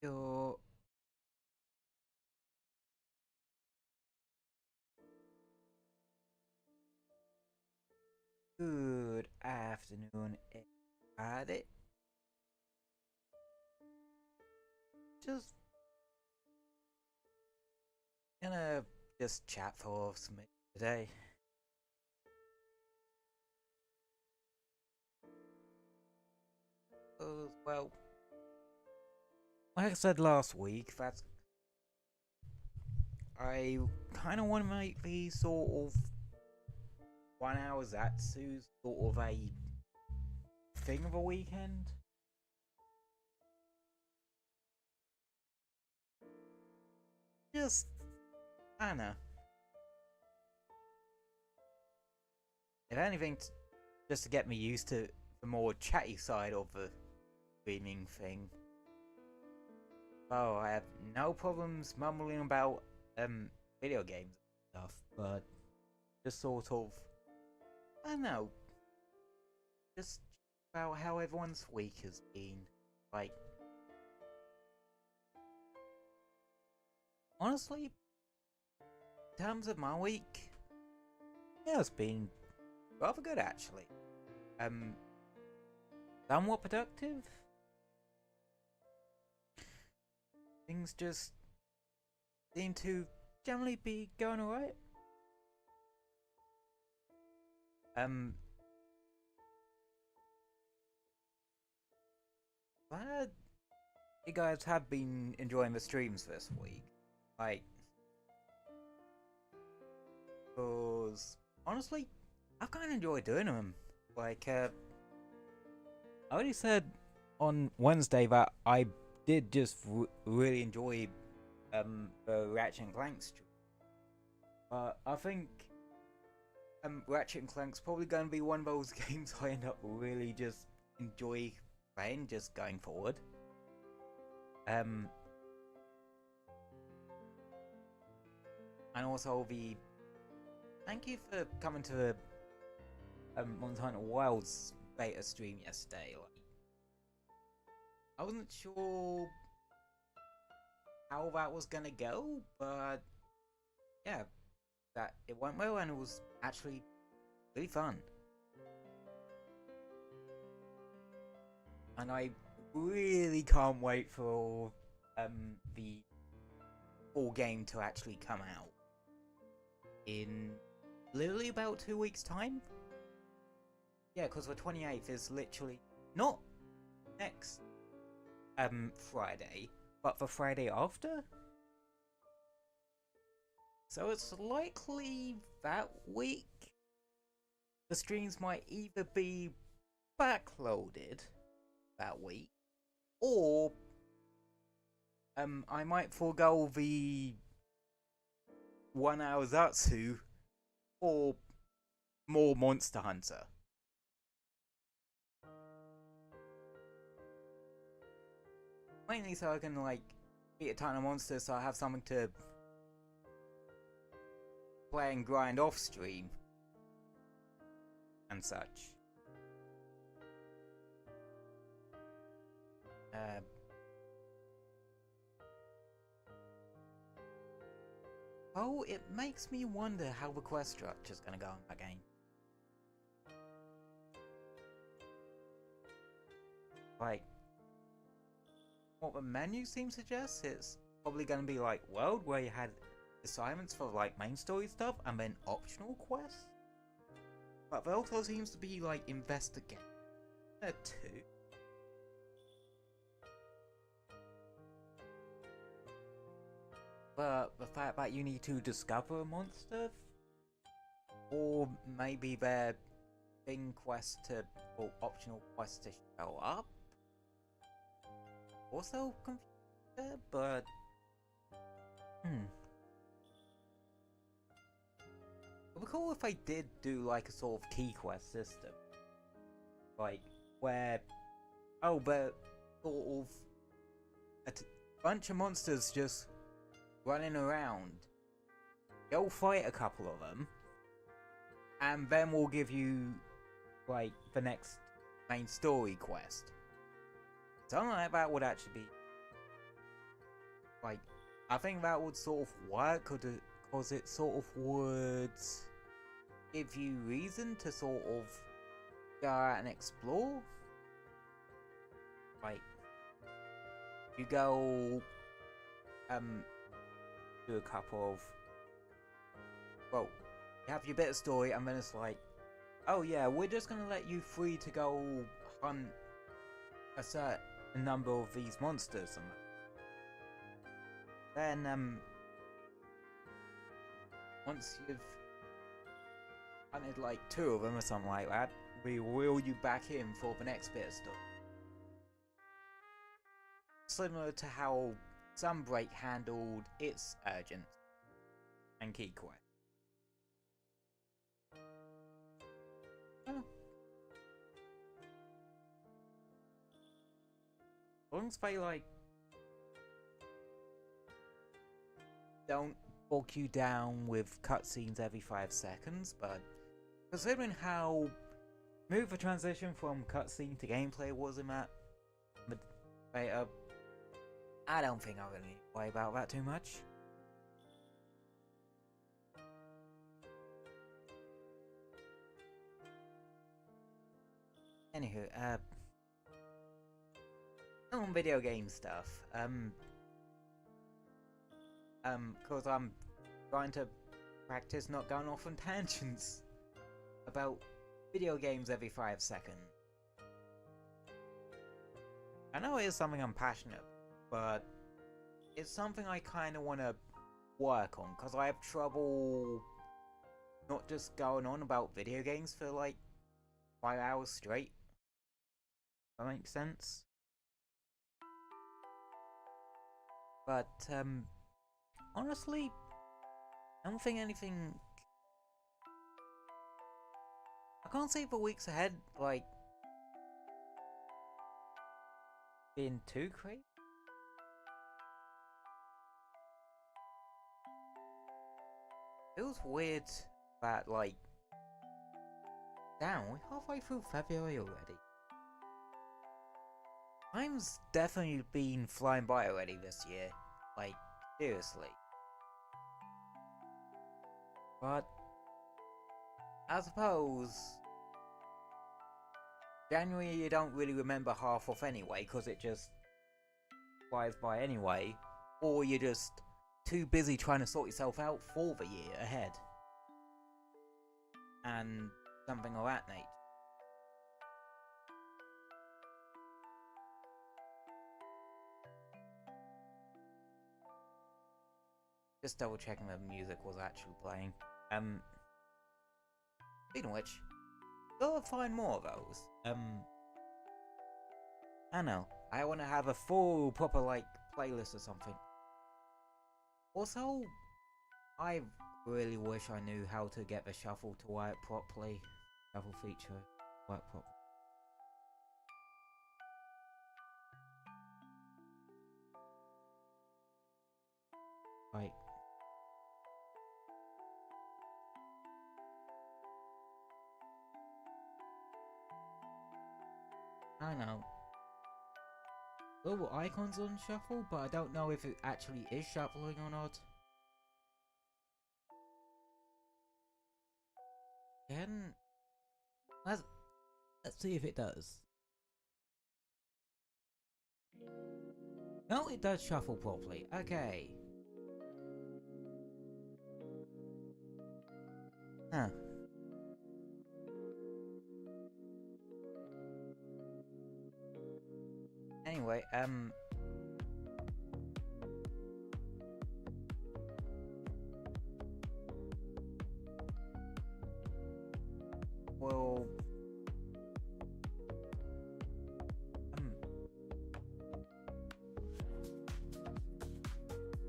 Your good afternoon, everybody. Just gonna chat for some minutes today. Well, like I said last week, that I kind of want to make these sort of 1 hour Zatsu sort of a thing of a weekend. Just, I don't know. If anything, just to get me used to the more chatty side of the streaming thing. Oh, I have no problems mumbling about video games and stuff, but just sort of, I don't know, just about how everyone's week has been. Like, honestly, in terms of my week, yeah, it's been rather good actually. Um, Somewhat productive. Things just seem to generally be going alright. Glad you guys have been enjoying the streams this week. Like, because honestly, I've kind of enjoyed doing them. Like, I already said on Wednesday that I did just really enjoy the Ratchet and Clank stream. But I think Ratchet and Clank's probably going to be one of those games I end up really just enjoy playing just going forward. And also the thank you for coming to the Montana Wilds beta stream yesterday. Like, I wasn't sure how that was gonna go, but yeah, that it went well and it was actually really fun. And I really can't wait for the full game to actually come out in literally about 2 weeks' time. Yeah, because the 28th is literally not next Friday, but the Friday after. So it's likely that week the streams might either be backloaded that week, or I might forego the 1 hour Zatsu or more Monster Hunter. Mainly so I can like beat a ton of monsters, so I have something to play and grind off stream and such. Oh, it makes me wonder how the quest structure is going to go in that game. Like, what the menu seems to suggest, it's probably going to be like World, where you had assignments for like main story stuff and then optional quests. But there also seems to be like investigate there too. But the fact that you need to discover a monster, or maybe their thing quest to, or optional quest to show up, also confused there, but it would be cool if they did do like a sort of key quest system, like where but sort of a bunch of monsters just running around. You'll fight a couple of them, and then we'll give you like the next main story quest. Something like that would actually be like, I think that would sort of work, because it sort of would give you reason to sort of go out and explore. Like, you go, do a couple of, well, you have your bit of story, and then it's like, oh yeah, we're just gonna let you free to go hunt a certain number of these monsters, and then once you've hunted like 2 of them or something like that, we wheel you back in for the next bit of stuff. Similar to how Sunbreak handled its urgent and key quest. Oh. As long as they like don't bog you down with cutscenes every 5 seconds, but considering how smooth the transition from cutscene to gameplay was in that beta, I don't think I really need to worry about that too much. Anywho, on video game stuff, cause I'm trying to practice not going off on tangents about video games every 5 seconds. I know it is something I'm passionate about, but it's something I kind of want to work on, because I have trouble not just going on about video games for like 5 hours straight. That makes sense. But honestly, I don't think anything. I can't say for weeks ahead, like, being too crazy. Feels weird that, like, damn, we're halfway through February already. Time's definitely been flying by already this year. Like, seriously. But I suppose January you don't really remember half of anyway, because it just flies by anyway, or you're just too busy trying to sort yourself out for the year ahead, and something of that nature. Just double checking the music was actually playing. Speaking of which, gotta find more of those. I know. I want to have a full proper like playlist or something. Also, I really wish I knew how to get the shuffle to work properly. Shuffle feature work properly. Like, I know. Little icons on shuffle, but I don't know if it actually is shuffling or not. Again, let's see if it does. No, it does shuffle properly. Okay. Huh. Anyway, well,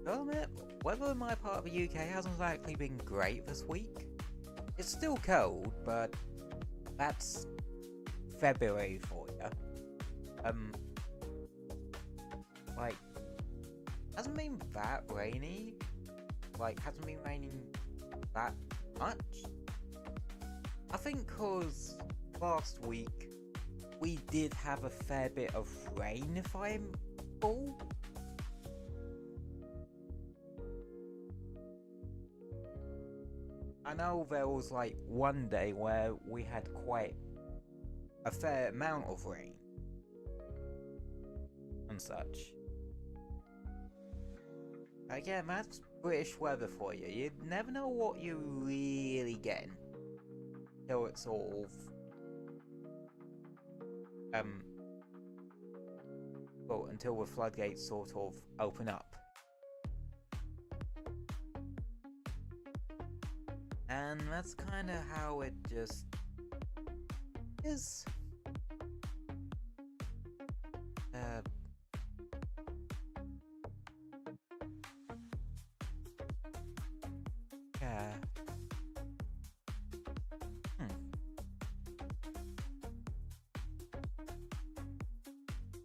I'll admit, weather in my part of the UK hasn't exactly been great this week. It's still cold, but that's February for you. Like, hasn't been that rainy. Like, hasn't been raining that much. I think cause last week we did have a fair bit of rain, if I'm full. I know there was like one day where we had quite a fair amount of rain and such. Again, that's British weather for you. You never know what you're really getting till it's sort of well, until the floodgates sort of open up. And that's kind of how it just is. Yeah.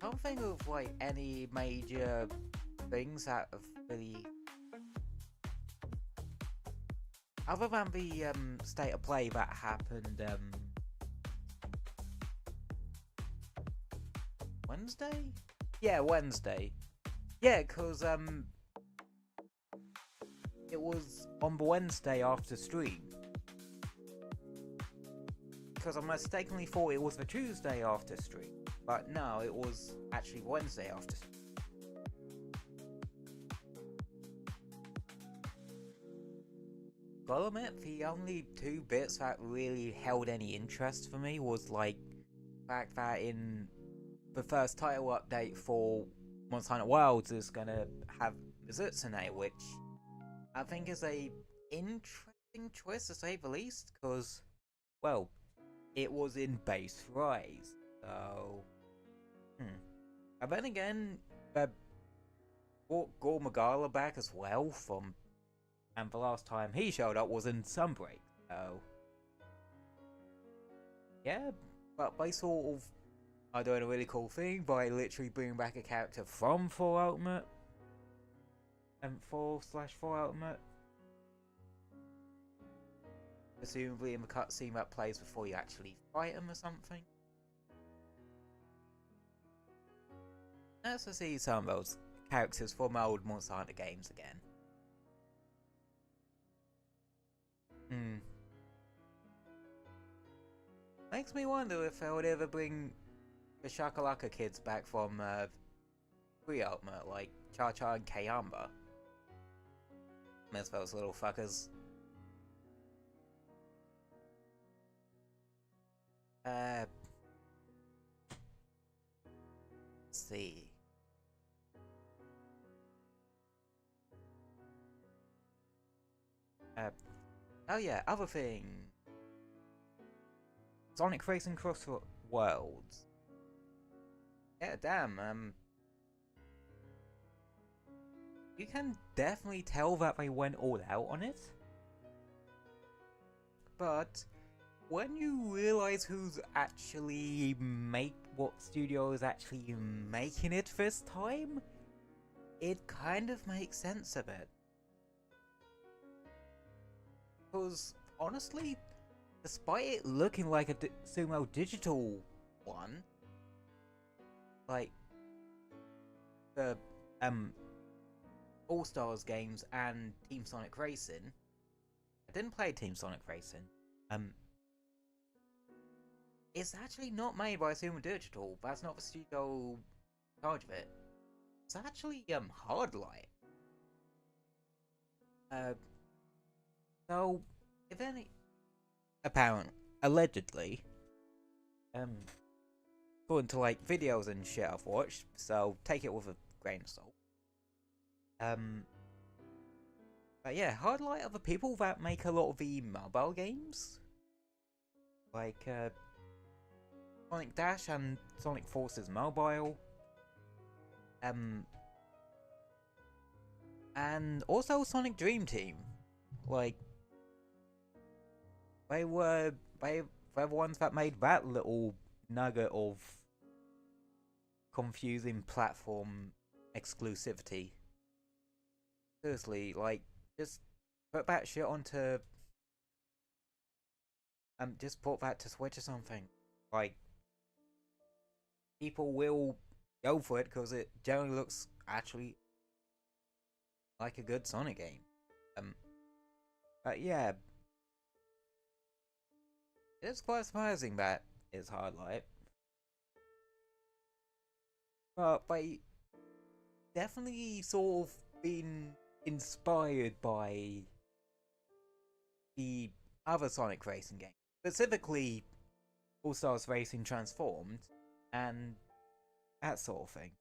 I don't think of like any major things that have really, other than the state of play that happened Wednesday? Yeah, Wednesday. Yeah, because it was on the Wednesday after stream. Because I mistakenly thought it was the Tuesday after stream. But no, it was actually Wednesday after stream. Gotta admit, the only two bits that really held any interest for me was like the fact that in the first title update for Monster Hunter Wilds is gonna have Zatsu, which I think is a interesting choice to say the least, because, well, it was in base rise, so and then again, they brought Gore Magala back as well from, and the last time he showed up was in Sunbreak, so yeah, but they sort of are doing a really cool thing by literally bringing back a character from 4 Ultimate and 4/4 Ultimate, presumably in the cutscene that plays before you actually fight him or something. Let's see some of those characters from old Monster Hunter games again. Makes me wonder if they would ever bring the Shakalaka kids back from 3 Ultimate, like Cha-Cha and Kayamba. Miss those little fuckers. Let's see. Oh yeah, other thing. Sonic Racing Cross Worlds. Yeah, damn, you can definitely tell that they went all out on it. But when you realize who's actually what studio is actually making it this time, it kind of makes sense of it. Because honestly, despite it looking like a Sumo Digital one, like the All Stars games and Team Sonic Racing, I didn't play Team Sonic Racing. It's actually not made by Sumo Digital. That's not the studio in charge of it. It's actually Hardlight. So if any, allegedly, according to like videos and shit I've watched, so take it with a grain of salt. But yeah, Hardlight are the people that make a lot of the mobile games, like Sonic Dash and Sonic Forces Mobile, and also Sonic Dream Team. Like, they're the ones that made that little nugget of confusing platform exclusivity. Seriously, like, just put that shit onto just put that to Switch or something. Like, people will go for it because it generally looks actually like a good Sonic game. But yeah, it's quite surprising that it's Hardlight. But they definitely sort of been inspired by the other Sonic racing games, specifically All Stars Racing Transformed and that sort of thing.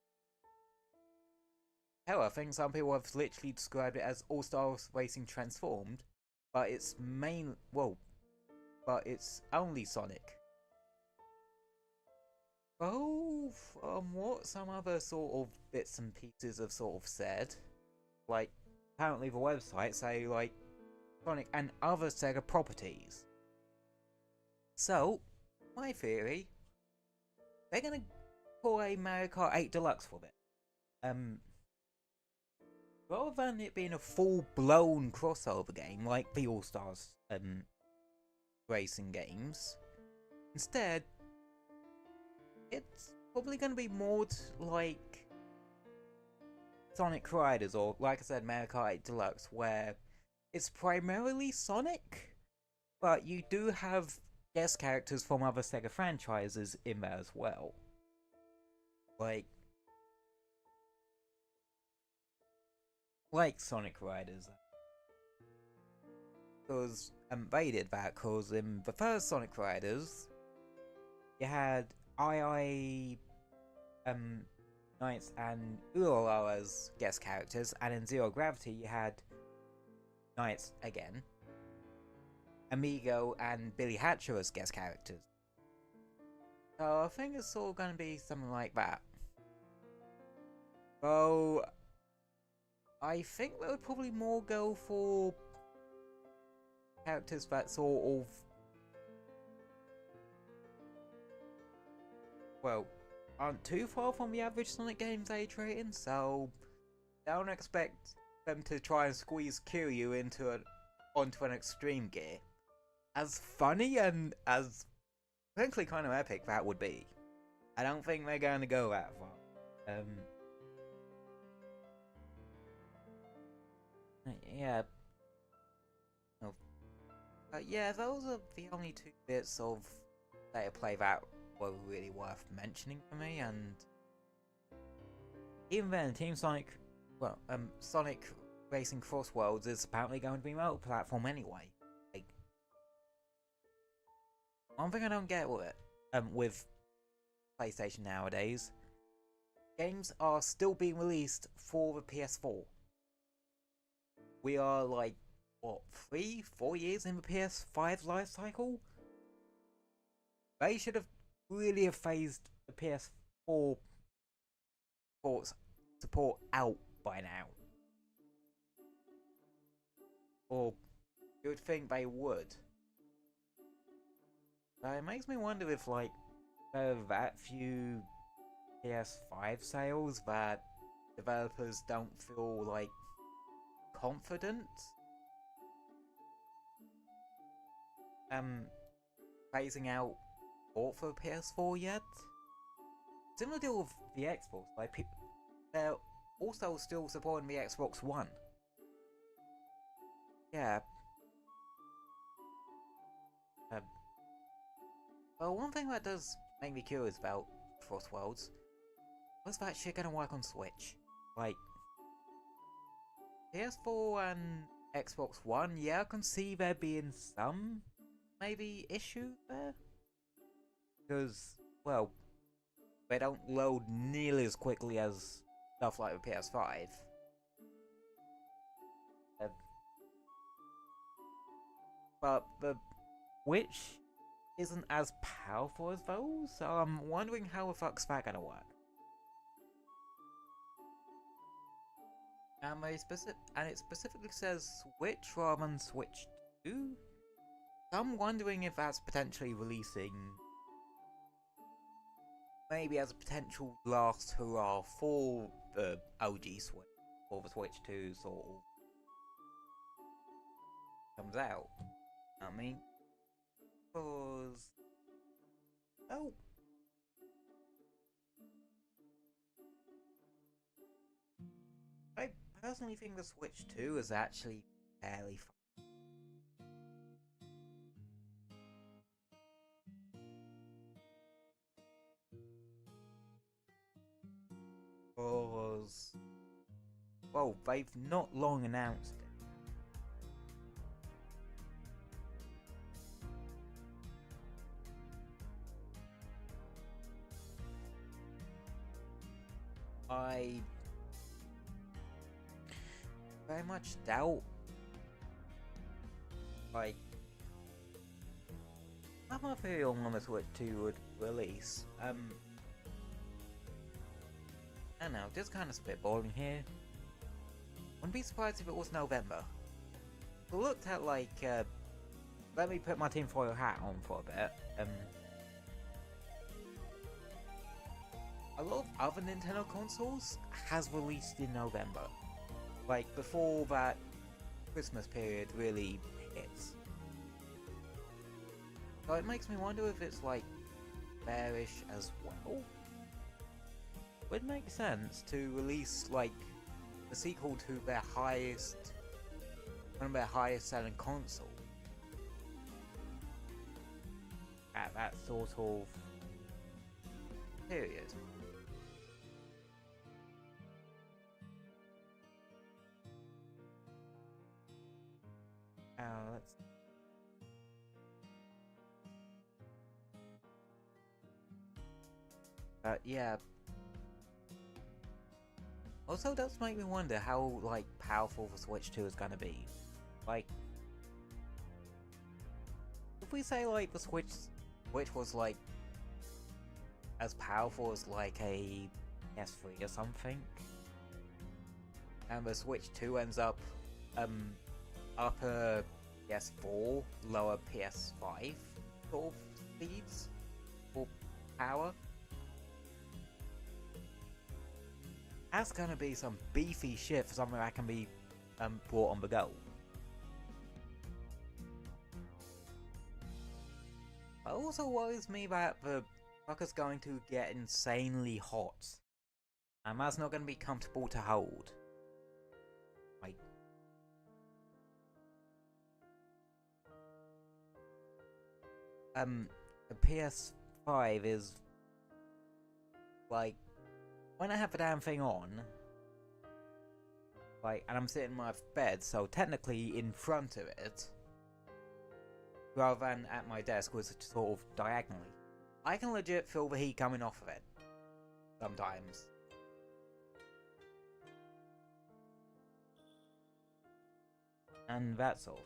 Hell, I think some people have literally described it as All Stars Racing Transformed, but it's but it's only Sonic. Oh, from what some other sort of bits and pieces have sort of said, like apparently the website say like Sonic and other Sega properties. So, my theory, they're gonna pull a Mario Kart 8 Deluxe for it. Rather than it being a full-blown crossover game like the All-Stars racing games, instead, it's probably going to be more like Sonic Riders, or like I said, Mario Kart 8 Deluxe, where it's primarily Sonic, but you do have guest characters from other Sega franchises in there as well. Like Sonic Riders. Because they did that, because in the first Sonic Riders, you had Knights and Ulala as guest characters, and in Zero Gravity you had Knights again, Amigo and Billy Hatcher as guest characters. So I think it's sort of going to be something like that. So I think they would probably more go for characters that sort of, well, aren't too far from the average Sonic game's age rating, so don't expect them to try and squeeze Kiryu onto an extreme gear. As funny and as frankly kind of epic that would be, I don't think they're going to go that far. Yeah. Oh. Yeah, those are the only two bits of data play that were really worth mentioning for me, and even then, Team Sonic, Sonic Racing Cross Worlds is apparently going to be multi-platform anyway. Like, one thing I don't get with PlayStation nowadays, games are still being released for the PS4. We are like, what, 3-4 years in the PS5 life cycle? They should have really phased the PS4 support out by now. Or you would think they would. It makes me wonder if like there are that few PS5 sales that developers don't feel like confident phasing out port for PS4 yet. Similar deal with the Xbox, like they're also still supporting the Xbox One. Yeah. Well, one thing that does make me curious about Cross Worlds was that shit gonna work on Switch. Like, PS4 and Xbox One, yeah, I can see there being some, maybe, issue there. Because, well, they don't load nearly as quickly as stuff like the PS5. But the Switch isn't as powerful as those, so I'm wondering how the fuck's that gonna work. And it specifically says Switch rather than Switch 2. So I'm wondering if that's potentially releasing, maybe as a potential last hurrah for the OG Switch, or the Switch 2 sort of comes out. I mean, because I personally think the Switch 2 is actually fairly fun. because, well, they've not long announced it. I very much doubt, like, I'm not very long on the Switch 2 would release. I don't know, just kind of spitballing here. Wouldn't be surprised if it was November. I looked at, like, let me put my tinfoil hat on for a bit. A lot of other Nintendo consoles has released in November. Like, before that Christmas period really hits. So it makes me wonder if it's, like, bearish as well. Would make sense to release, like, a sequel to their highest, one of their highest selling console at that sort of period. Let's. Yeah. Also, does make me wonder how, like, powerful the Switch 2 is gonna be. Like, if we say, like, the Switch was, like, as powerful as, like, a PS3 or something, and the Switch 2 ends up, upper PS4, lower PS5 sort of speeds or power, that's gonna be some beefy shit for something that can be brought on the go. It also worries me that the fucker's going to get insanely hot, and that's not gonna be comfortable to hold. Like, the PS5 is, like, when I have the damn thing on, like, and I'm sitting in my bed, so technically in front of it, rather than at my desk, was sort of diagonally, I can legit feel the heat coming off of it sometimes. And that's all.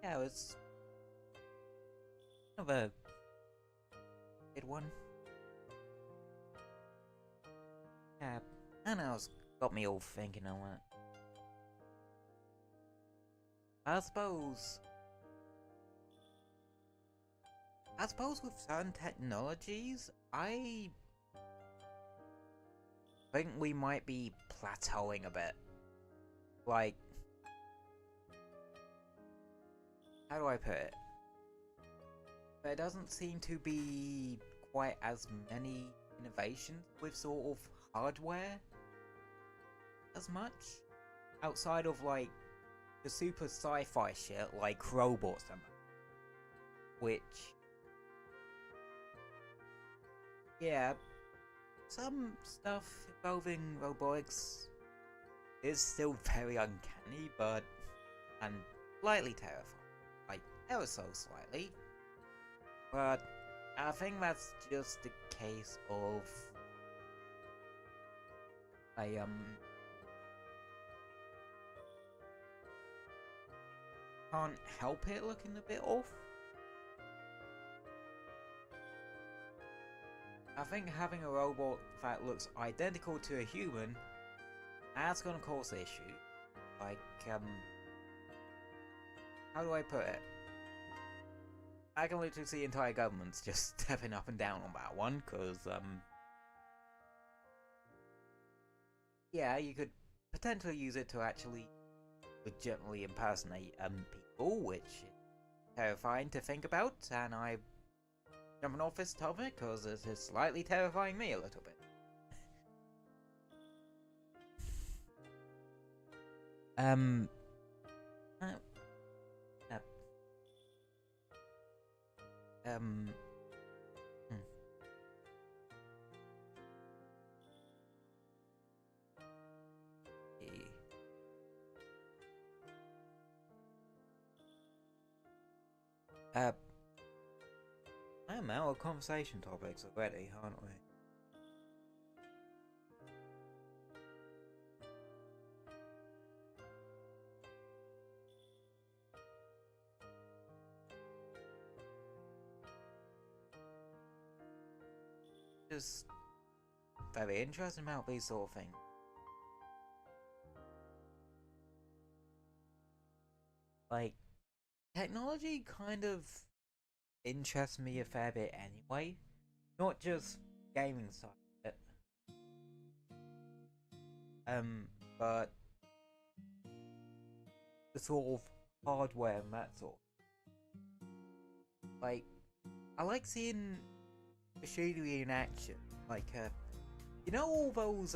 Yeah, it's kind of a good one. Yeah, I know, it's got me all thinking on it. I suppose with certain technologies, I think we might be plateauing a bit. Like, how do I put it? There doesn't seem to be quite as many innovations with sort of hardware as much. Outside of, like, the super sci-fi shit like robots and which, yeah, some stuff involving robotics is still very uncanny, but and slightly terrifying. Like, ever so slightly. But I think that's just the case of can't help it looking a bit off. I think having a robot that looks identical to a human, that's gonna cause the issue. Like, how do I put it? I can literally see entire governments just stepping up and down on that one, cause, yeah, you could potentially use it to actually legitimately impersonate, people, which is terrifying to think about, and I'm jumping off this topic, cause this is slightly terrifying me a little bit. Hmm. Uh, I'm out of conversation topics already, aren't we? Just very interesting about these sort of things. Like, technology kind of interests me a fair bit anyway. Not just gaming side of it. But the sort of hardware and that sort. Like, I like seeing machinery in action. Like, you know all those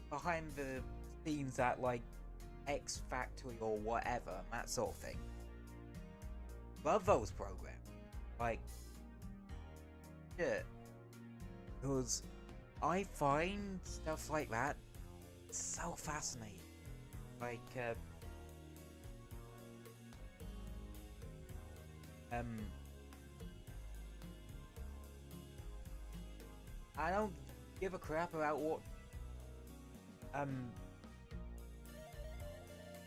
behind the scenes at like X Factory or whatever, that sort of thing. Love those programs. Like, shit. Because I find stuff like that so fascinating. Like, I don't give a crap about what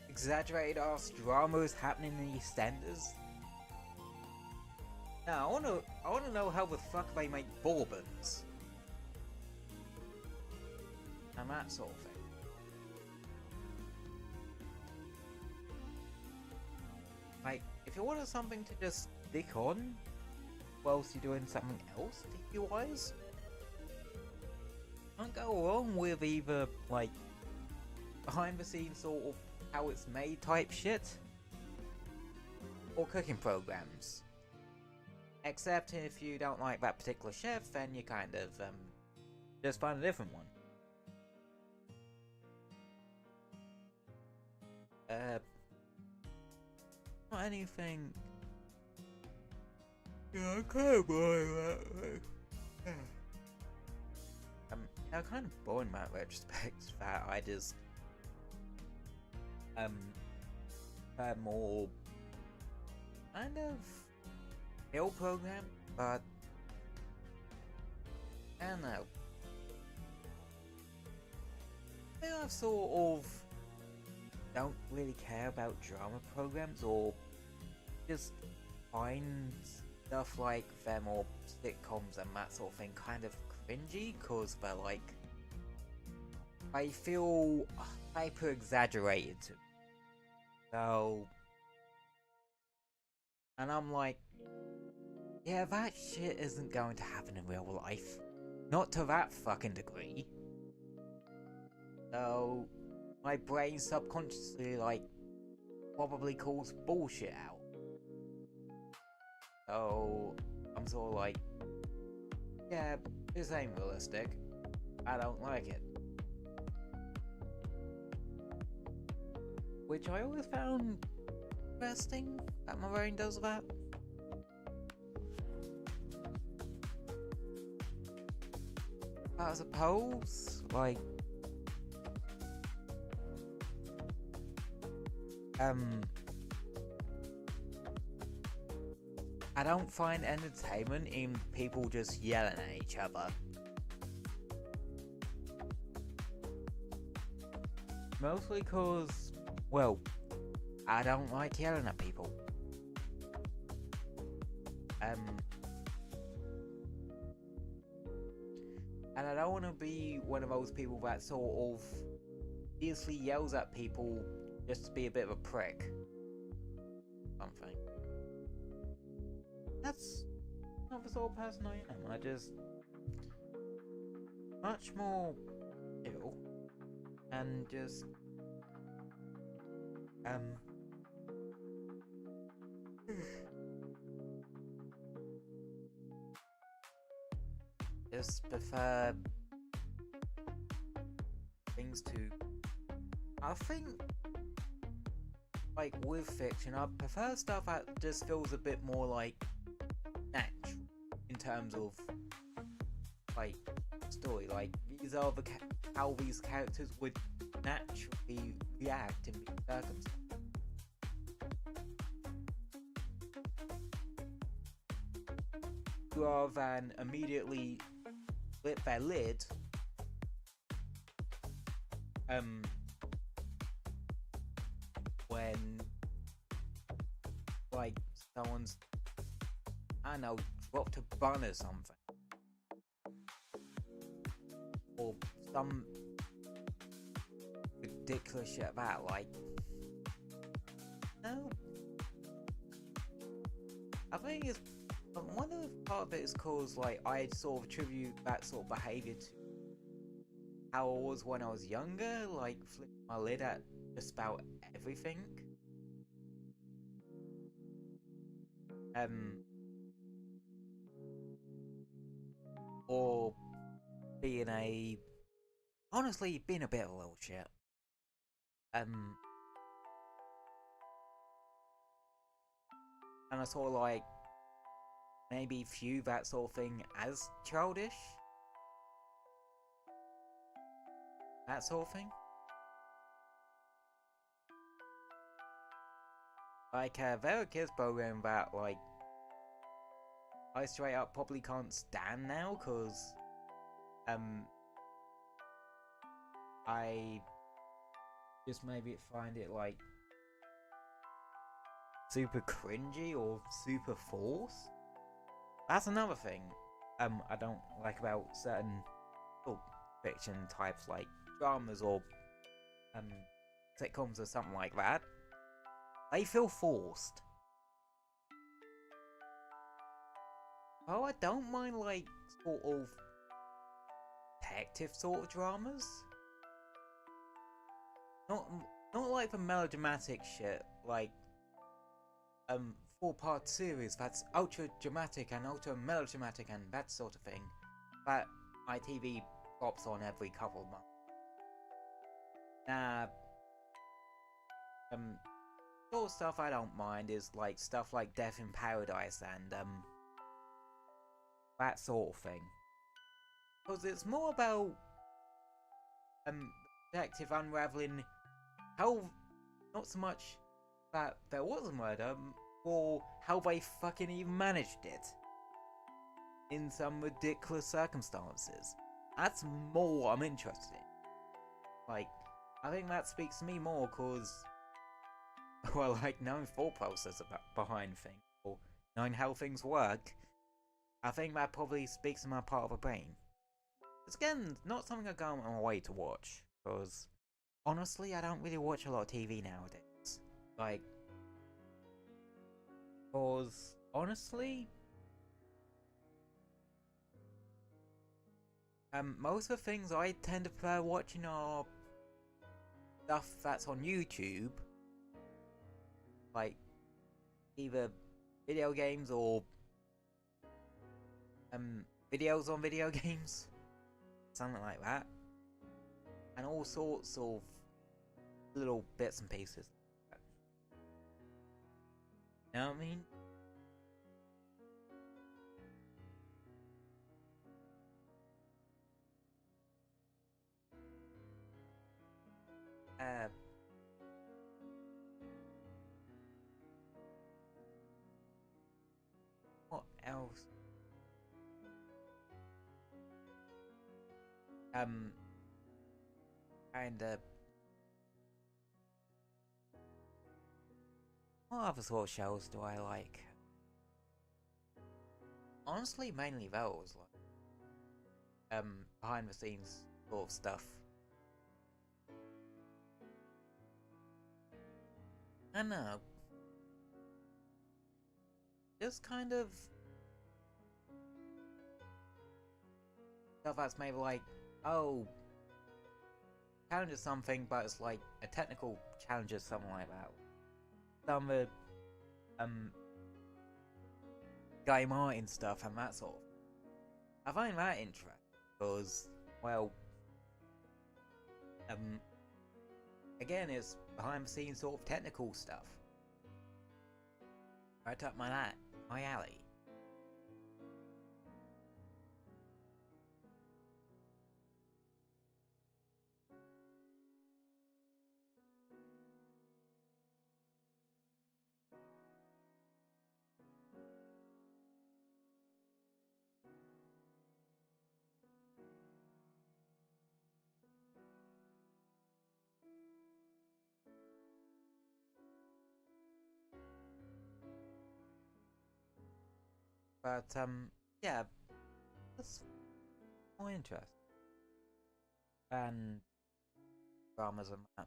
exaggerated ass drama is happening in EastEnders. Now I wanna know how the fuck they make bourbons and that sort of thing. Like, if you wanted something to just stick on whilst you're doing something else TV wise, can't go wrong with either like behind the scenes sort of how it's made type shit or cooking programs. Except if you don't like that particular chef, then you kind of just find a different one. Not anything. Yeah, I can't buy that. Yeah, kind of boring in that retrospect that I just had more kind of hill program, but I don't know. I think I sort of don't really care about drama programs or just find stuff like them or sitcoms and that sort of thing kind of cringy because they're like, I feel hyper exaggerated to me. So, and I'm like, yeah, that shit isn't going to happen in real life. Not to that fucking degree. So, my brain subconsciously, like, probably calls bullshit out. So, I'm sort of like, yeah, this ain't realistic. I don't like it. Which I always found interesting that my brain does that. I suppose, like, I don't find entertainment in people just yelling at each other. Mostly cause, well, I don't like yelling at people. And I don't want to be one of those people that sort of obviously yells at people just to be a bit of a prick. Something. That's not the sort of person I am. I just much more chill and just just prefer things to. I think, like with fiction, I prefer stuff that just feels a bit more like terms of like story. Like these are how these characters would naturally react in these circumstances. Rather than immediately flip their lid, when like someone's, I don't know, dropped a bun or something, or some ridiculous shit about like, no, I think it's one of the part of it is cause like I sort of attribute that sort of behaviour to how I was when I was younger, like flipping my lid at just about everything. Or being honestly being a bit of a little shit. And I sort of like maybe view that sort of thing as childish. That sort of thing. Like, there are kids program that, like, I straight up probably can't stand now, cause, I just maybe find it, like, super cringy or super forced. That's another thing, I don't like about certain fiction types, like dramas or, sitcoms or something like that. They feel forced. Oh, I don't mind, like, sort of detective sort of dramas. Not like the melodramatic shit, like, 4-part series that's ultra dramatic and ultra melodramatic and that sort of thing that ITV pops on every couple of months. Nah, sort of stuff I don't mind is like stuff like Death in Paradise and that sort of thing, because it's more about detective unraveling how, not so much that there was a murder, or how they fucking even managed it in some ridiculous circumstances. That's more what I'm interested in. Like, I think that speaks to me more because, well, like, knowing thought process behind things, or knowing how things work, I think that probably speaks to my part of the brain. It's again, not something I go on my way to watch, because honestly, I don't really watch a lot of TV nowadays. Like, because honestly, most of the things I tend to prefer watching are stuff that's on YouTube, like either video games or videos on video games, something like that, and all sorts of little bits and pieces. You know what I mean? What else? Kinda. What other sort of shows do I like? Honestly, mainly those, like, behind the scenes sort of stuff. I don't know. Just kind of stuff that's maybe like, oh, challenges something, but it's like a technical challenge or something like that. Some of the Guy Martin stuff and that sort of. I find that interesting because, well, again, it's behind the scenes sort of technical stuff. Right up my alley. But yeah, that's more interesting than dramas and that.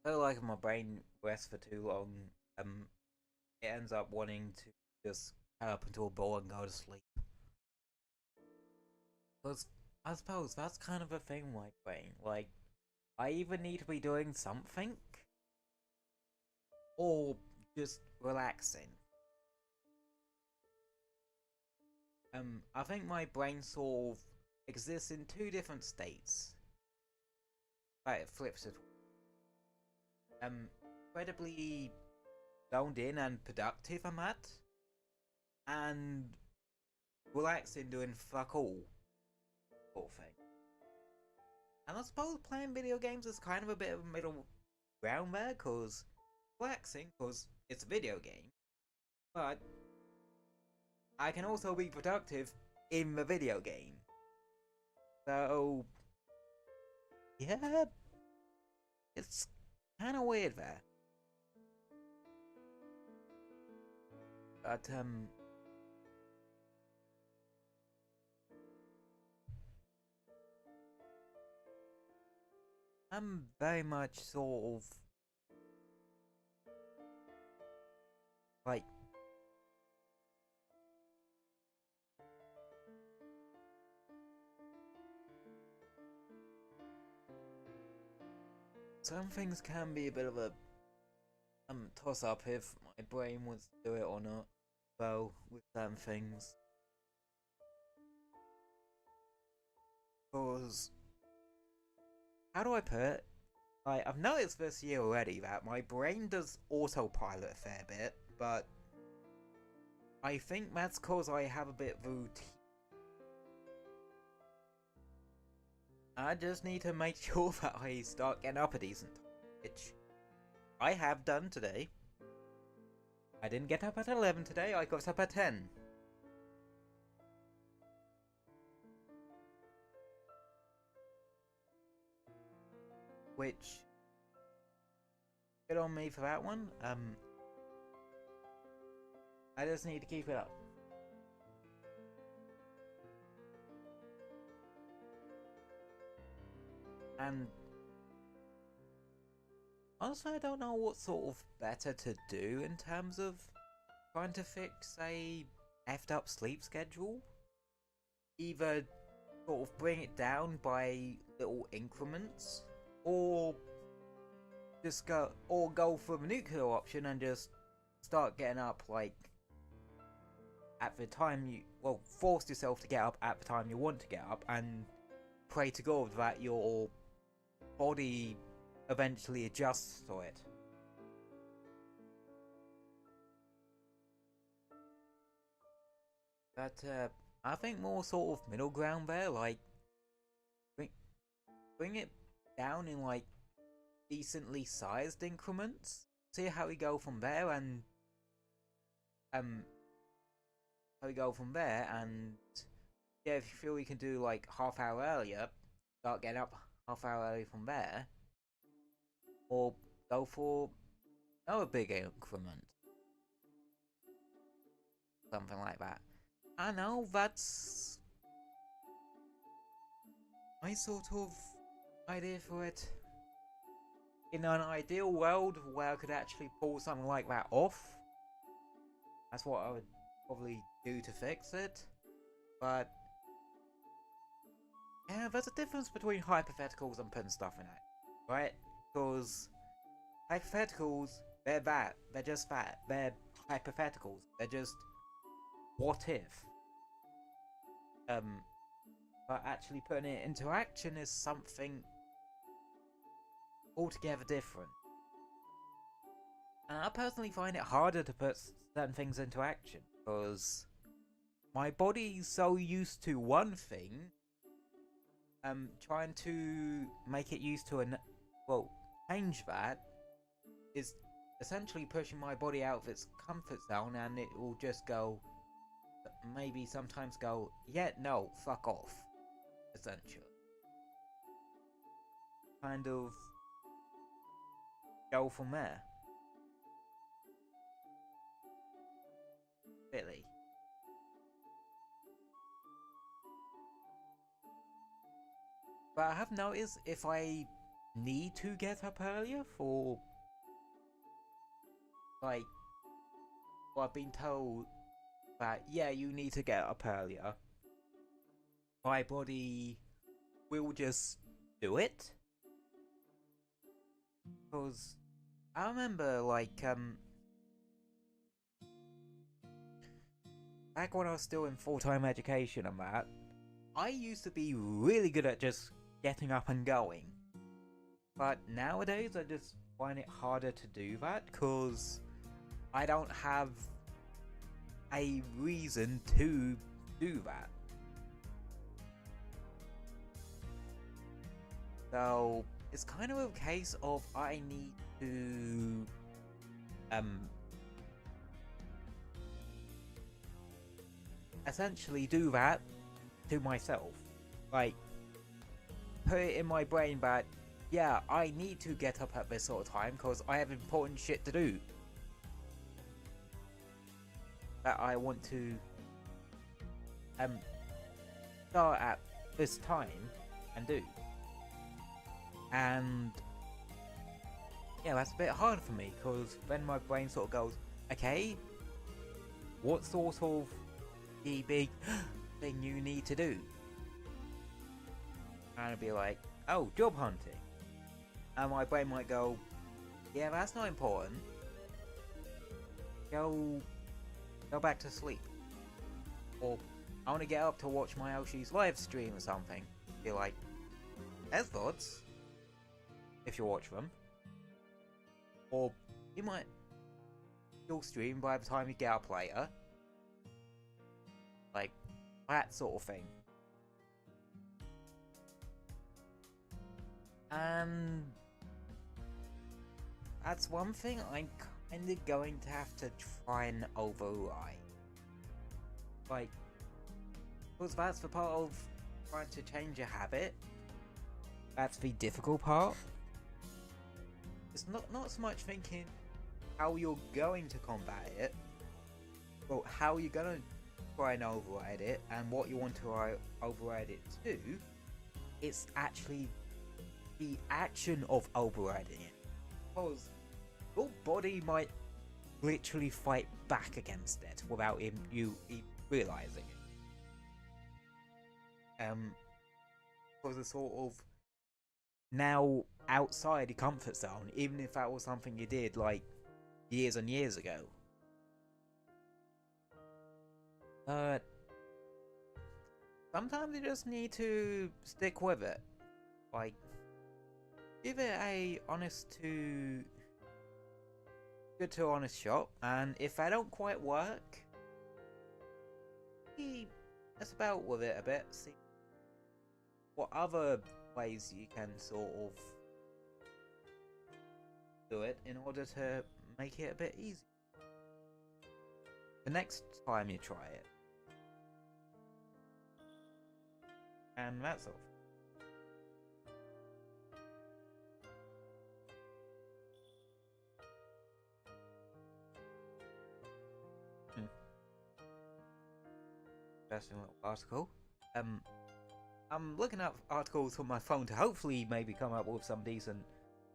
I feel like if my brain rests for too long, it ends up wanting to just get up into a ball and go to sleep. Because I suppose that's kind of a thing with my brain. Like, I either need to be doing something or just relaxing. I think my brain sort of exists in two different states. But it flips it. Incredibly zoned in and productive I'm at, and relaxing doing fuck all sort of thing. And I suppose playing video games is kind of a bit of a middle ground there, cause relaxing, cause it's a video game, but I can also be productive in the video game. So yeah, it's kind of weird there. But I'm very much sort of like some things can be a bit of a toss up if my brain wants to do it or not. Well, with certain things, because how do I put it? Like, I've noticed this year already that my brain does autopilot a fair bit, but I think that's cause I have a bit of routine. I just need to make sure that I start getting up a decent time, which I have done today. I didn't get up at 11 today, I got up at 10. Which, good on me for that one. I just need to keep it up. And honestly, I don't know what sort of better to do in terms of trying to fix a effed up sleep schedule. Either sort of bring it down by little increments, or just go for the nuclear option and just start getting up like at the time you force yourself to get up at the time you want to get up, and pray to God that your body eventually adjusts to it. But I think more sort of middle ground there, like bring it down in like decently sized increments. See how we go from there, and how we go from there, and yeah, if you feel we can do like half hour earlier, start getting up half hour early from there, or go for another big increment, something like that. I know that's my sort of idea for it. In an ideal world where I could actually pull something like that off, that's what I would probably do to fix it. But yeah, there's a difference between hypotheticals and putting stuff in it, right? Because hypotheticals, they're just that. They're hypotheticals. They're just what if. But actually putting it into action is something altogether different. And I personally find it harder to put certain things into action because my body's so used to one thing, trying to make it used to change that is essentially pushing my body out of its comfort zone, and it will just go, maybe sometimes go, yeah, no, fuck off, essentially. Kind of go from there. Really. But I have noticed if I need to get up earlier for, like, well, I've been told that, yeah, you need to get up earlier, my body will just do it. Because I remember, like, back when I was still in full-time education and that, I used to be really good at just getting up and going. But nowadays, I just find it harder to do that, because I don't have a reason to do that. So it's kind of a case of I need to essentially do that to myself. Like, put it in my brain that, yeah, I need to get up at this sort of time because I have important shit to do that I want to start at this time and do. And yeah, that's a bit hard for me, because then my brain sort of goes, okay, what sort of the big thing you need to do? And I'd be like, oh, job hunting. And my brain might go, yeah, that's not important. Go back to sleep. Or I want to get up to watch my Elshi's live stream or something. Be like, there's thoughts. If you watch them. Or you might still stream by the time you get up later. Like, that sort of thing. And that's one thing I'm kind of going to have to try and override. Like, because that's the part of trying to change a habit. That's the difficult part. It's not so much thinking how you're going to combat it, but how you're going to try and override it, and what you want to override it to. It's actually the action of overriding it. Because your body might literally fight back against it without you realizing it. Because it's sort of now outside the comfort zone, even if that was something you did like years and years ago. Sometimes you just need to stick with it. Like, give it a good to honest shot, and if they don't quite work, mess about with it a bit, see what other ways you can sort of do it in order to make it a bit easier the next time you try it. And that's all. Interesting little article. I'm looking up articles on my phone to hopefully maybe come up with some decent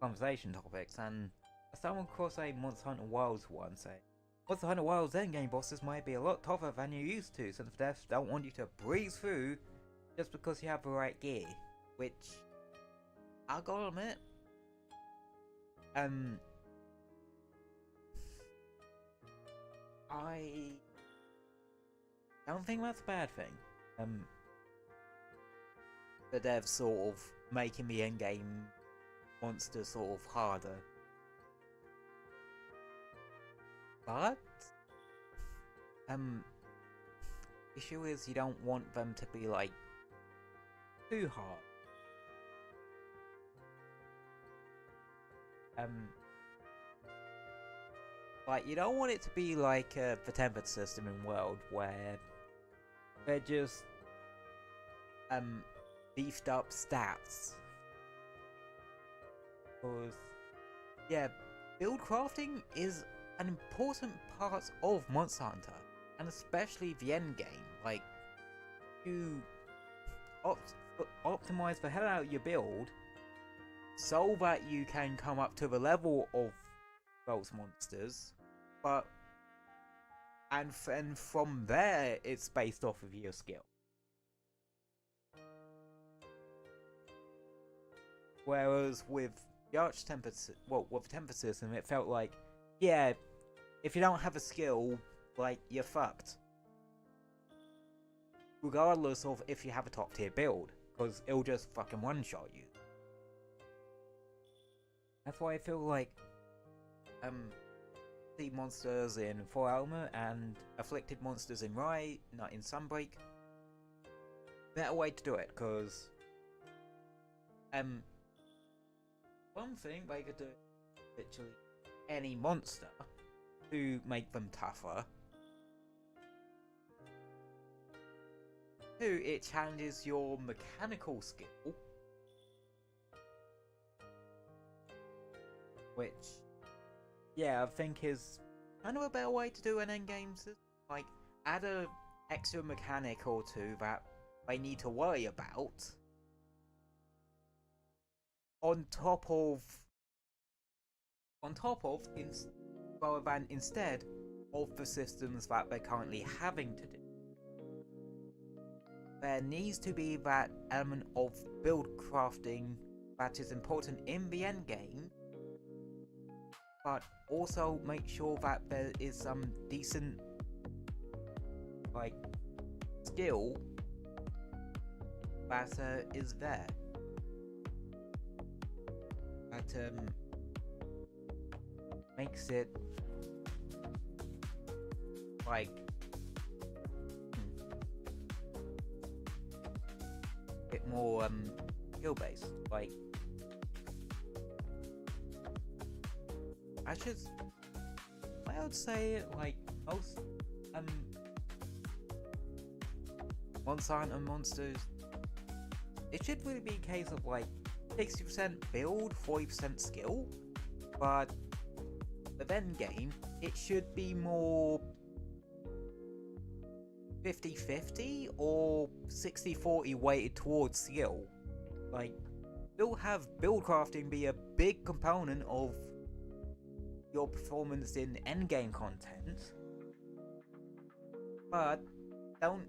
conversation topics, and I stumbled across a Monster Hunter Wilds one saying, Monster Hunter Wilds endgame bosses might be a lot tougher than you're used to, since the devs don't want you to breeze through just because you have the right gear. Which, I'll gotta admit, I don't think that's a bad thing. The devs sort of making the endgame monster sort of harder. But issue is you don't want them to be like too hard. like you don't want it to be like the tempered system in World where they're just beefed up stats. Because yeah, build crafting is an important part of Monster Hunter, and especially the end game. Like you optimize the hell out of your build so that you can come up to the level of those monsters, but and from there it's based off of your skill. Whereas with the Arch-Tempered, with the Tempered system, it felt like, yeah, if you don't have a skill, like, you're fucked. Regardless of if you have a top tier build, because it'll just fucking one-shot you. That's why I feel like, the monsters in Full Armor and afflicted monsters in not in Sunbreak, better way to do it, because, one thing they could do literally any monster to make them tougher. Two, it challenges your mechanical skill, which, yeah, I think is kind of a better way to do an endgame system. Like, add a extra mechanic or two that they need to worry about, on top of rather than instead of the systems that they're currently having to do. There needs to be that element of build crafting that is important in the end game, but also make sure that there is some decent, like, skill that is there. That makes it like a bit more skill based. Like, I would say like most Monster Hunter monsters, it should really be a case of like 60% build, 40% skill, but the end game, it should be more 50-50 or 60-40 weighted towards skill. Like, still have build crafting be a big component of your performance in endgame content, but don't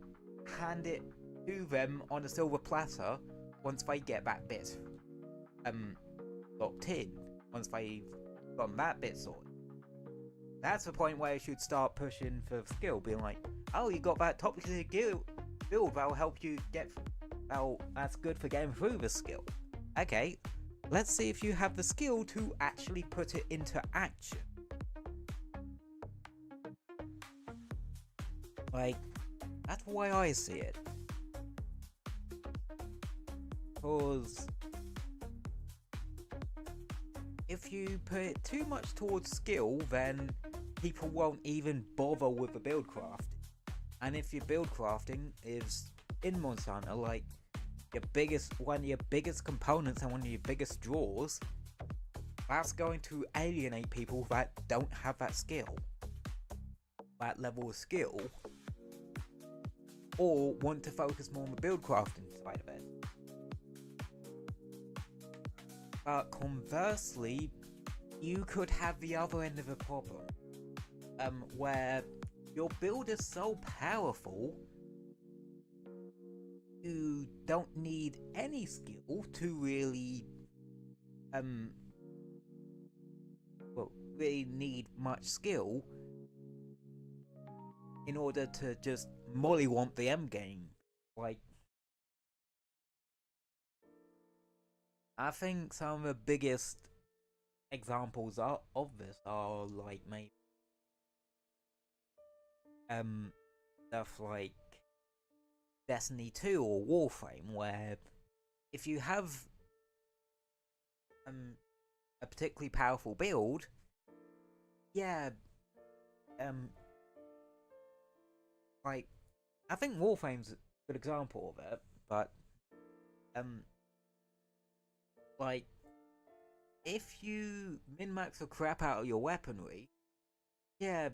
hand it to them on a silver platter once they get that bit locked in, once they've gotten that bit sorted. That's the point where you should start pushing for skill, being like, oh, you got that top tier build that'll help you get, that's good for getting through the skill. Okay, let's see if you have the skill to actually put it into action. Like, that's the way I see it. Because if you put too much towards skill, then people won't even bother with the build crafting. And if your build crafting is in Monster Hunter, like one of your biggest components and one of your biggest draws, that's going to alienate people that don't have that skill, that level of skill, or want to focus more on the build crafting side of it. But conversely, you could have the other end of the problem, where your build is so powerful, you don't need any skill to really, really need much skill in order to just mollywomp the end game. Like, I think some of the biggest examples of this are like maybe stuff like Destiny 2 or Warframe, where if you have a particularly powerful build, yeah, like I think Warframe's a good example of it, but um, like if you min-max the crap out of your weaponry, yeah,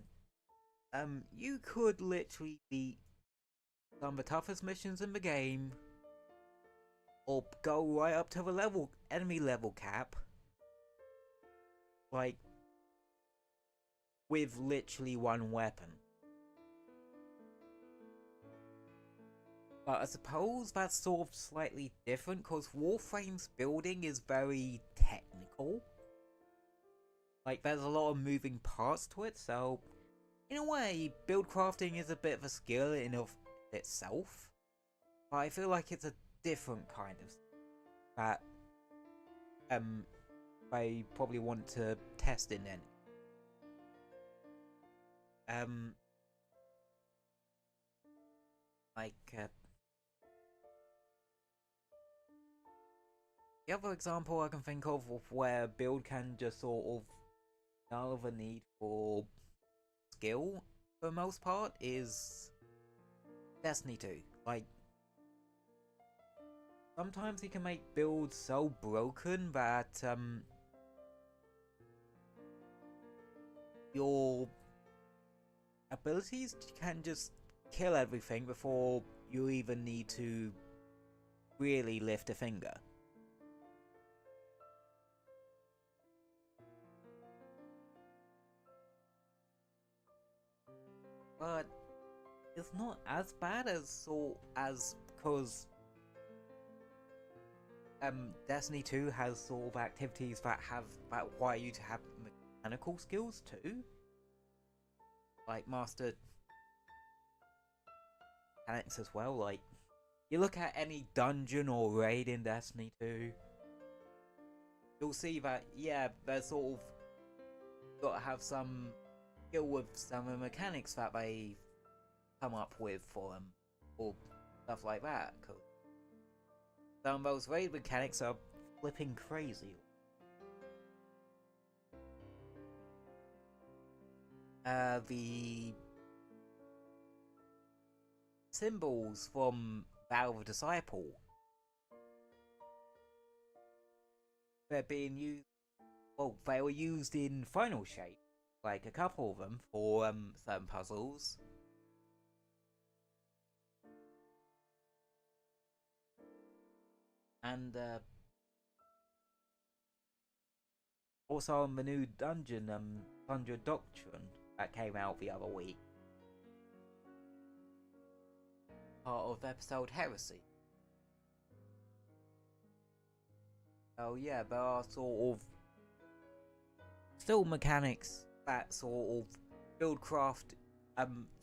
you could literally beat some of the toughest missions in the game, or go right up to the enemy level cap, like with literally one weapon. But I suppose that's sort of slightly different because Warframe's building is very technical. Like, there's a lot of moving parts to it, so in a way, build crafting is a bit of a skill in of itself. But I feel like it's a different kind of that I probably want to test in then. Like the other example I can think of where build can just sort of null the need for skill for the most part is Destiny 2. Like, sometimes you can make builds so broken that your abilities can just kill everything before you even need to really lift a finger. But it's not as bad as because Destiny 2 has sort of activities that require you to have mechanical skills too, like master mechanics as well. Like, you look at any dungeon or raid in Destiny 2, you'll see that yeah, they're sort of got to have some skill with some of the mechanics that they come up with for them, or stuff like that. Cause some of those raid mechanics are flipping crazy. The symbols from Valve Disciple, they're being used. Well, they were used in Final Shape, like a couple of them for certain puzzles. And also on the new dungeon, Thunder Doctrine, that came out the other week, part of episode Heresy. Oh yeah, there are sort of still mechanics that sort of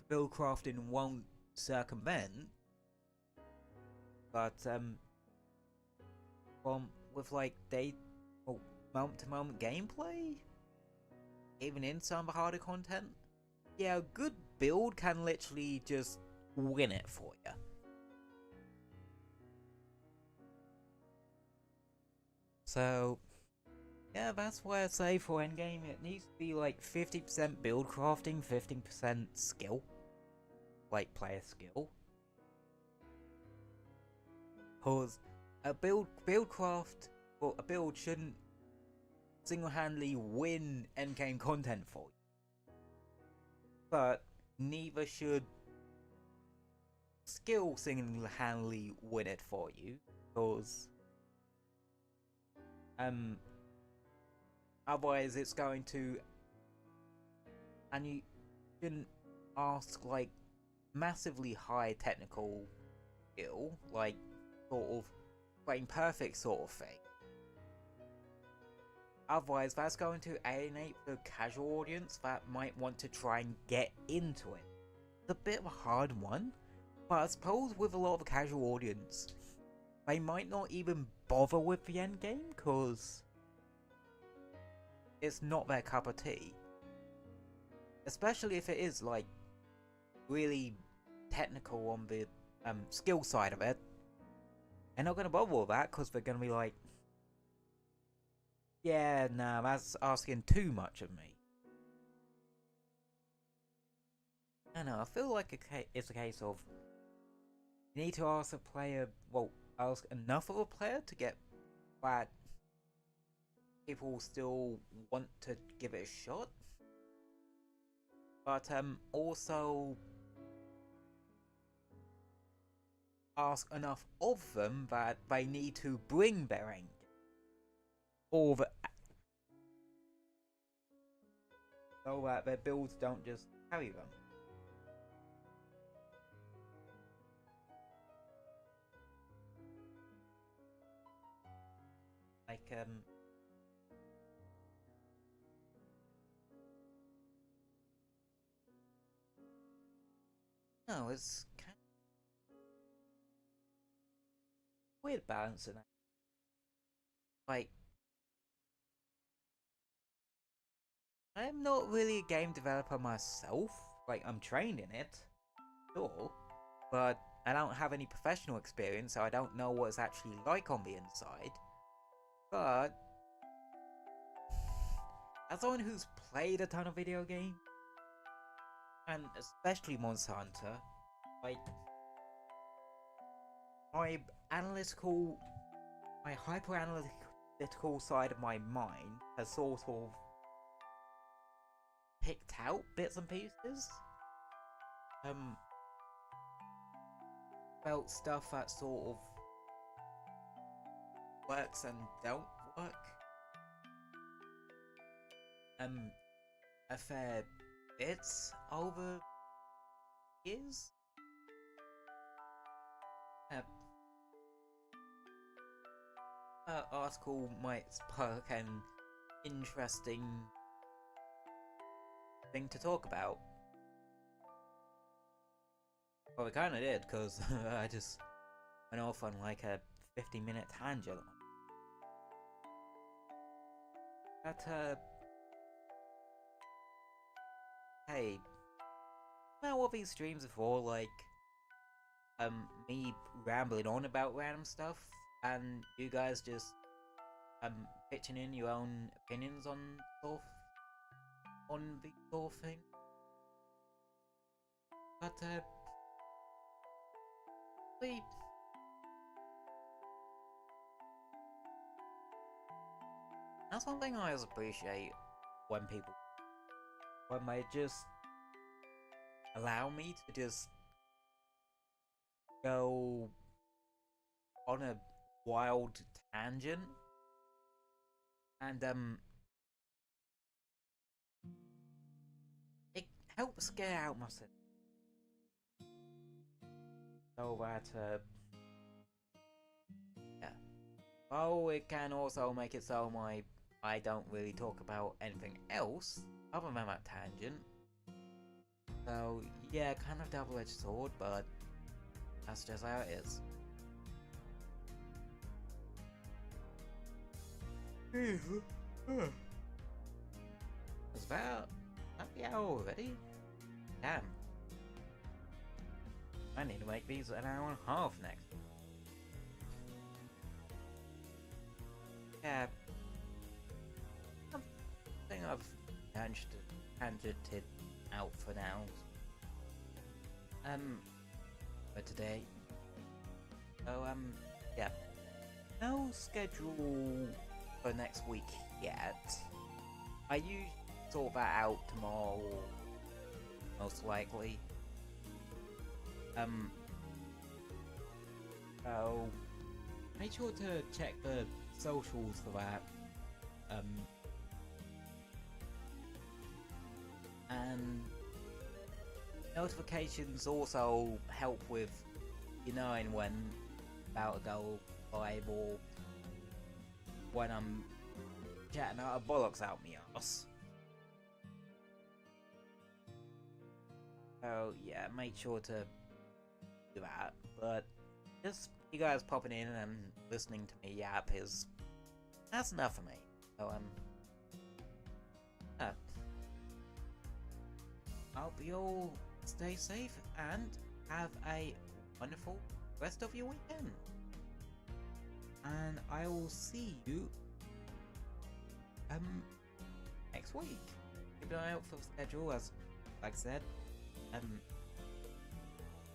buildcrafting won't circumvent, but with like moment to moment gameplay, even in some harder content, yeah, a good build can literally just win it for you. So yeah, that's why I say for endgame it needs to be like 50% build crafting, 15% skill, like player skill. Cause a build shouldn't single-handedly win endgame content for you, but neither should skill single-handedly win it for you, because otherwise it's going to, and you shouldn't ask like massively high technical skill, like sort of frame perfect sort of thing. Otherwise, that's going to alienate the casual audience that might want to try and get into it. It's a bit of a hard one, but I suppose with a lot of the casual audience, they might not even bother with the endgame because it's not their cup of tea. Especially if it is like really technical on the skill side of it. They're not going to bother with that because they're going to be like, Yeah, nah, that's asking too much of me. I don't know, I feel like it's a case of you need to ask a player, well, ask enough of a player to get that people still want to give it a shot. But also ask enough of them that they need to bring their engine. Or that so that their builds don't just carry them. Like no, it's kind of weird balancing it. Like I'm not really a game developer myself. Like I'm trained in it, sure, but I don't have any professional experience, so I don't know what it's actually like on the inside. But as someone who's played a ton of video games, and especially Monster Hunter, like my analytical, my hyper analytical side of my mind has sort of picked out bits and pieces. Felt stuff that sort of works and don't work. A fair bit over years. Article might spark an interesting thing to talk about. Well, it kind of did, because I just went off on like a 50-minute tangent. But, hey, you know what these streams are for? Like, me rambling on about random stuff, and you guys just, pitching in your own opinions on stuff, on the sort of thing. But, that's one thing I always appreciate when they just allow me to just go on a wild tangent, and it helps get out myself, so that yeah. Oh, it can also make it so I don't really talk about anything else other than that tangent. So yeah, kind of double-edged sword, but that's just how it is. Is that the hour already? Damn. I need to make these an hour and a half next. Yeah. I think I've tangented out for now. For today. So, yeah. No schedule for next week yet. I usually sort that out tomorrow, most likely. So make sure to check the socials for that. And notifications also help with you knowing when about to go live or when I'm chatting out of bollocks out me ass. So yeah, make sure to do that. But just you guys popping in and listening to me yap that's enough for me. So I hope you all stay safe and have a wonderful rest of your weekend. And I will see you next week. Keep an eye out for the schedule, as like I said.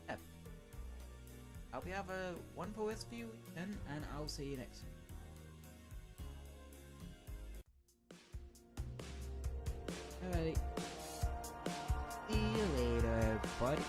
Yeah. I hope you have a wonderful rest of your weekend, and I'll see you next week. Alright. See you later, buddy.